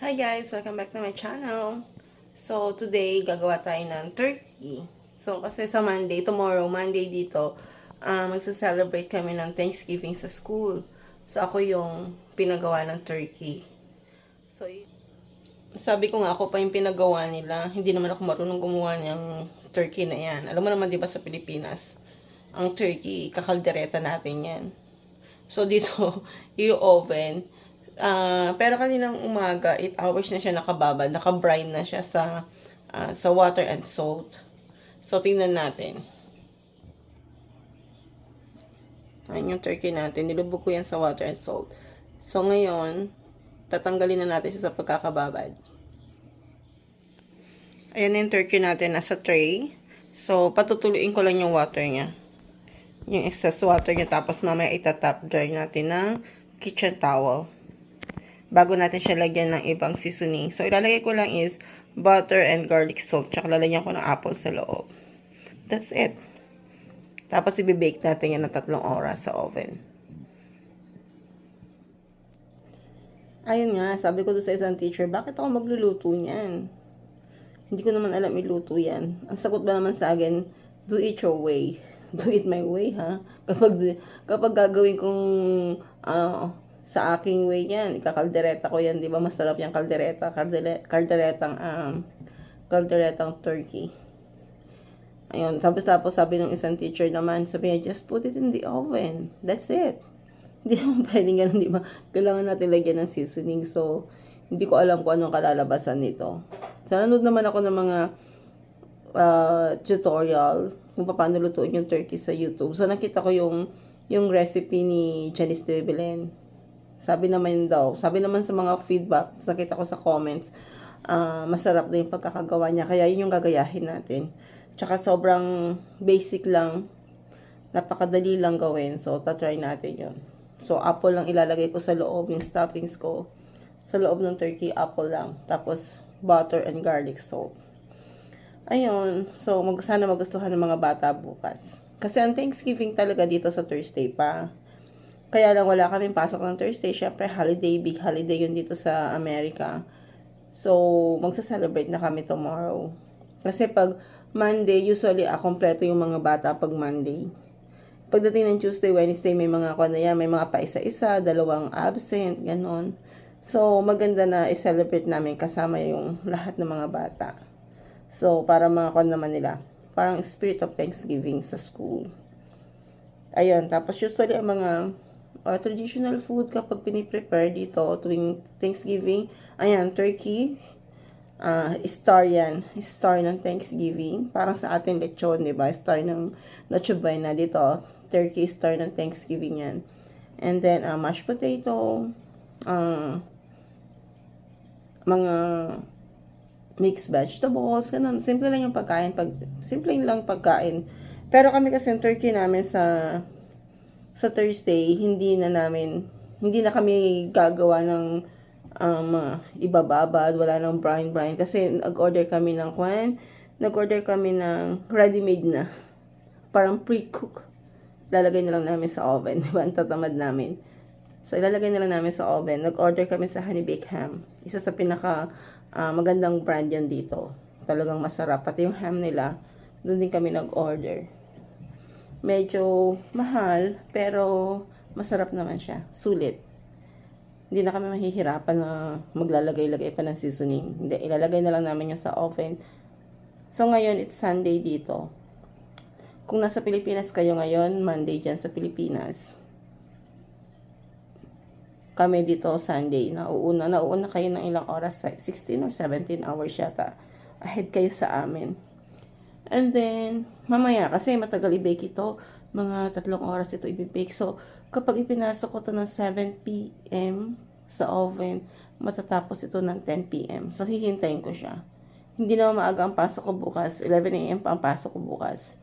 Hi guys! Welcome back to my channel. So, today, gagawa tayo ng turkey. So, kasi sa Monday, tomorrow, Monday dito, magsa-celebrate kami ng Thanksgiving sa school. So, ako yung pinagawa ng turkey. So, sabi ko nga, ako pa yung pinagawa nila. Hindi naman ako marunong gumawa ng turkey na yan. Alam mo naman, di ba, sa Pilipinas, ang turkey, kakaldereta natin yan. So, dito, yung oven, pero kaninang umaga, 8 hours na siya nakababad, naka-brine na siya sa water and salt. So, tingnan natin. Ayan yung turkey natin. Nilubog ko yan sa water and salt. So, ngayon, tatanggalin na natin siya sa pagkakababad. Ayan yung turkey natin, nasa tray. So, patutuluin ko lang yung water niya. Yung excess water niya. Tapos, mamaya itatap dry natin ng kitchen towel. Bago natin siya lagyan ng ibang seasoning. So, ilalagay ko lang is butter and garlic salt. Tsaka lalagyan ko ng apple sa loob. That's it. Tapos, ibibake natin yan ng 3 oras sa oven. Ayun nga, sabi ko doon sa isang teacher, bakit ako magluluto niyan? Hindi ko naman alam iluto yan. Ang sagot ba naman sa akin, do it your way. Do it my way, ha? Kapag gagawin kong sa aking way yan, ikakaldereta ko yan, di ba? Masarap yung kaldereta, kalderetang turkey. Ayun, tapos sabi ng isang teacher naman, sabi niya, just put it in the oven. That's it. Hindi naman pwedeng ganun, di ba? Kailangan natin lagyan ng seasoning. So, hindi ko alam kung anong kalalabasan nito. So, nanood naman ako ng mga tutorial kung paano lutuin yung turkey sa YouTube. So, nakita ko yung recipe ni Janice de Belen. Sabi naman sa mga feedback, nakita ko sa comments, masarap na yung pagkakagawa niya. Kaya yun yung gagayahin natin. Tsaka sobrang basic lang, napakadali lang gawin. So, tatry natin yun. So, apple lang ilalagay ko sa loob, yung stuffings ko. Sa loob ng turkey, apple lang. Tapos, butter and garlic salt. Ayun. So, sana magustuhan ng mga bata bukas. Kasi ang Thanksgiving talaga dito sa Thursday pa. Kaya lang wala kaming pasok ng Thursday. Syempre, holiday, big holiday yun dito sa Amerika. So, magsa-celebrate na kami tomorrow. Kasi pag Monday, usually, kompleto yung mga bata pag Monday. Pagdating ng Tuesday, Wednesday, may mga may mga paisa-isa, 2 absent, ganon. So, maganda na i-celebrate namin kasama yung lahat ng mga bata. So, para mga naman nila. Parang spirit of Thanksgiving sa school. Ayun, tapos usually ang mga traditional food kapag piniprepare dito tuwing Thanksgiving, ayan, turkey, star yan, star ng Thanksgiving, parang sa ating lechon, diba, star ng Noche Buena dito, turkey, star ng Thanksgiving yan, and then, mashed potato, mga mixed vegetables, ganun, simple lang yung pagkain, simple lang pagkain, pero kami kasi yung turkey namin sa Thursday, hindi na kami gagawa ng ibababad, wala nang brine, kasi nag-order kami ng ready-made na, parang pre-cook, lalagay na lang namin sa oven, diba, ang tatamad namin. So, ilalagay na lang namin sa oven. Nag-order kami sa Honey Baked Ham, isa sa pinaka magandang brand yan dito, talagang masarap, pati yung ham nila, doon din kami nag-order. Medyo mahal, pero masarap naman siya. Sulit. Hindi na kami mahihirapan na maglalagay-lagay pa ng seasoning. Hindi, ilalagay na lang namin yan sa oven. So, ngayon, it's Sunday dito. Kung nasa Pilipinas kayo ngayon, Monday dyan sa Pilipinas. Kami dito, Sunday. Nauuna kayo ng ilang oras, 16 or 17 hours yata. Ahead kayo sa amin. And then, mamaya, kasi matagal i-bake ito, mga 3 oras ito i-bake. So, kapag ipinasok ko ito ng 7 p.m. sa oven, matatapos ito ng 10 p.m. So, hihintayin ko siya. Hindi na maaga ang pasok ko bukas. 11 a.m. pa ang pasok ko bukas.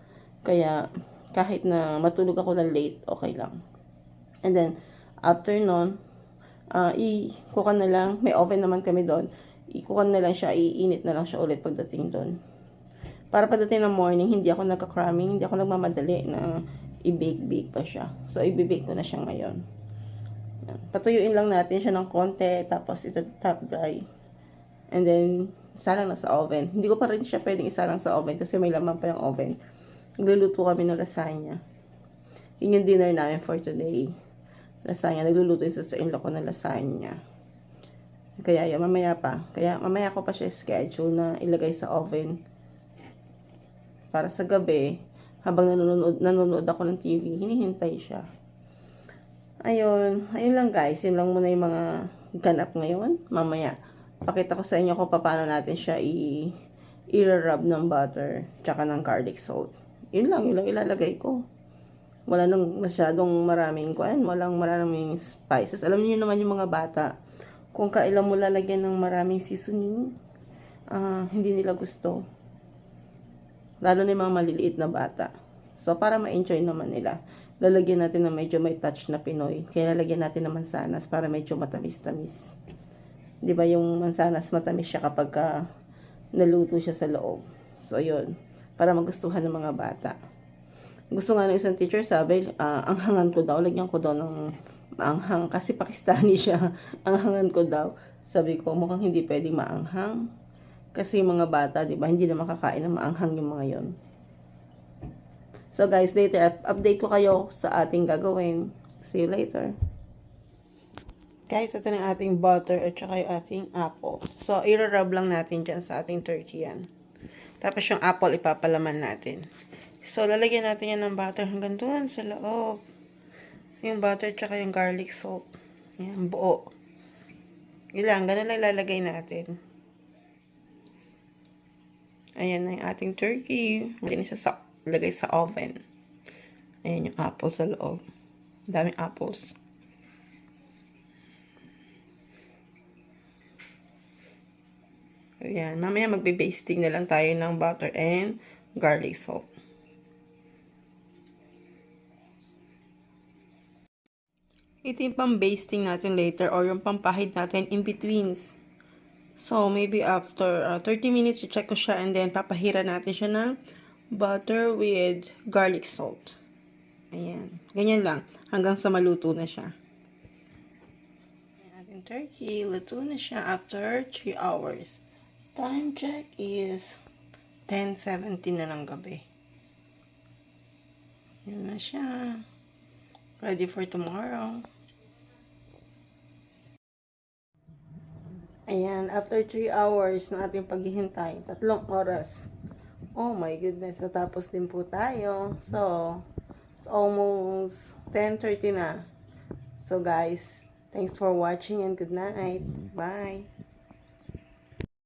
Kaya, kahit na matulog ako ng late, okay lang. And then, after nun, ikukan na lang, may oven naman kami doon, ikukan na lang siya, iinit na lang siya ulit pagdating doon. Para pagdating ng morning, hindi ako nagka-cramming, hindi ako nagmamadali na i-bake pa siya. So, i-bake ko na siya ngayon. Patuyuin lang natin siya ng konti, tapos ito top dry. And then, isalang na sa oven. Hindi ko pa rin siya pwedeng isalang sa oven kasi may laman pa yung oven. Nagluluto kami ng lasagna. Yun yung dinner namin for today. Lasagna. Nagluluto yung sister-in-law ko ng lasagna. Kaya yun, mamaya pa. Kaya mamaya ko pa siya schedule na ilagay sa oven. Para sa gabi, habang nanonood ako ng TV, hinihintay siya. Ayun lang guys. Yun lang muna yung mga ganap ngayon. Mamaya, pakita ko sa inyo kung paano natin siya i-rub ng butter tsaka ng garlic salt. Yun lang ilalagay ko. Wala nang masyadong maraming walang maraming spices. Alam niyo naman yung mga bata, kung kailan mo lalagyan ng maraming seasoning, hindi nila gusto. Lalo na yung mga maliliit na bata. So, para ma-enjoy naman nila, lalagyan natin na medyo may touch na Pinoy. Kaya lalagyan natin ng mansanas para medyo matamis-tamis. Di ba yung mansanas matamis siya kapag naluto siya sa loob. So, yun. Para magustuhan ng mga bata. Gusto nga ng isang teacher, sabi, anghangan ko daw. Lagyan ko daw ng maanghang. Kasi Pakistani siya. Anghangan ko daw. Sabi ko, mukhang hindi pwedeng maanghang. Kasi mga bata, di ba, hindi na makakain ng maanghang yung mga yon. So guys, later, update ko kayo sa ating gagawin. See you later. Guys, ito na ating butter at saka yung ating apple. So, i-rub lang natin dyan sa ating turkey yan. Tapos yung apple, ipapalaman natin. So, lalagyan natin yan ng butter hanggang doon sa loob. Yung butter at saka yung garlic salt. Yan, buo. Ilang, ganun lang ilalagay natin. Ayan na yung ating turkey. Lagyan siya lagay sa oven. Ayan yung apple sa loob. Daming apples. Ayan. Mamaya magbe-basting na lang tayo ng butter and garlic salt. Ito yung pang-basting natin later or yung pampahid natin in betweens. So, maybe after 30 minutes, i-check ko siya and then papahira natin siya ng butter with garlic salt. Ayan. Ganyan lang. Hanggang sa maluto na siya. Ayan, ating turkey. Luto na siya after 3 hours. Time check is 10:17 na ng gabi. Ayan na siya. Ready for tomorrow. Ayan. After 3 hours na ating paghihintay. 3 oras. Oh my goodness, natapos din po tayo. So, it's almost 10:30 na. So guys, thanks for watching and good night. Bye.